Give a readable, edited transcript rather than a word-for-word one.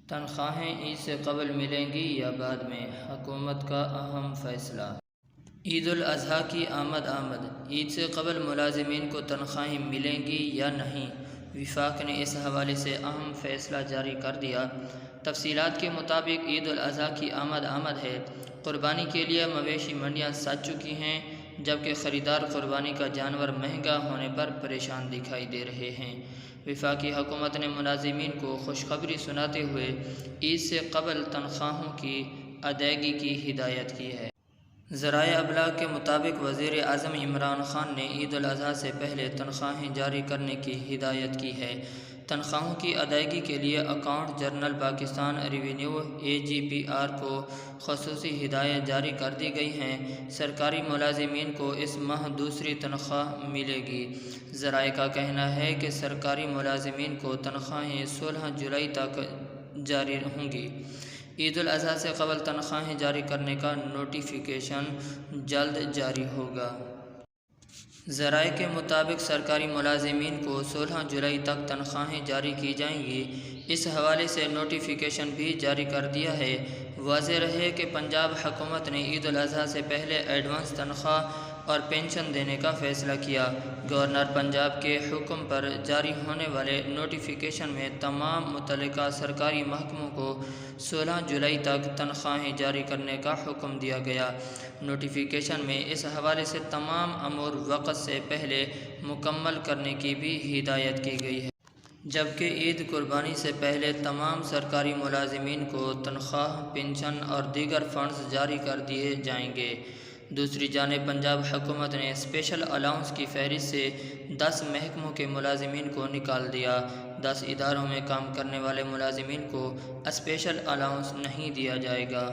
تنخواہیں عید سے قبل ملیں گی یا بعد میں؟ حکومت کا اہم فیصلہ۔ عید الاضحیٰ کی آمد عید سے قبل ملازمین کو تنخواہیں ملیں گی یا نہیں؟ وفاق نے اس حوالے سے اہم فیصلہ جاری کر دیا۔ تفصیلات کے مطابق عید الاضحیٰ کی آمد ہے۔ قربانی کے لیے مویشی منڈیاں سج چکی ہیں، جبکہ خریدار قربانی کا جانور مہنگا ہونے پر پریشان دکھائی دے رہے ہیں۔ وفاقی حکومت نے ملازمین کو خوشخبری سناتے ہوئے عید سے قبل تنخواہوں کی ادائیگی کی ہدایت کی ہے۔ ذرائع ابلاغ کے مطابق وزیر اعظم عمران خان نے عید الاضحیٰ سے پہلے تنخواہیں جاری کرنے کی ہدایت کی ہے۔ تنخواہوں کی ادائیگی کے لیے account general Pakistan revenue AGPR کو خصوصی ہدایت جاری کر دی گئی ہیں۔ سرکاری ملازمین کو اس ماہ دوسری تنخواہ ملے گی۔ ذرائع کا کہنا ہے کہ سرکاری ملازمین کو تنخواہیں 16 جولائی تک جاری ہوں گی۔ عید الاضحیٰ سے قبل تنخواہیں جاری کرنے کا نوٹیفیکیشن جلد جاری ہوگا۔ ذرائع کے مطابق سرکاری ملازمین کو 16 جولائی تک تنخواہیں جاری کی جائیں گی۔ اس حوالے سے نوٹیفیکیشن بھی جاری کر دیا ہے۔ واضح رہے کہ پنجاب حکومت نے عید الاضحیٰ سے پہلے ایڈوانس تنخواہ اور پنشن دینے کا فیصلہ کیا۔ گورنر پنجاب کے حکم پر جاری ہونے والے نوٹیفیکیشن میں تمام متعلقہ سرکاری محکموں کو 16 جولائی تک تنخواہیں جاری کرنے کا حکم دیا گیا۔ نوٹیفیکیشن میں اس حوالے سے تمام امور وقت سے پہلے مکمل کرنے کی بھی ہدایت کی گئی ہے۔ جبکہ عید قربانی سے پہلے تمام سرکاری ملازمین کو تنخواہ، پنشن اور دیگر فنڈز جاری کر دیے جائیں گے۔ دوسری جانب پنجاب حکومت نے اسپیشل الاؤنس کی فہرست سے 10 محکموں کے ملازمین کو نکال دیا۔ 10 اداروں میں کام کرنے والے ملازمین کو اسپیشل الاؤنس نہیں دیا جائے گا۔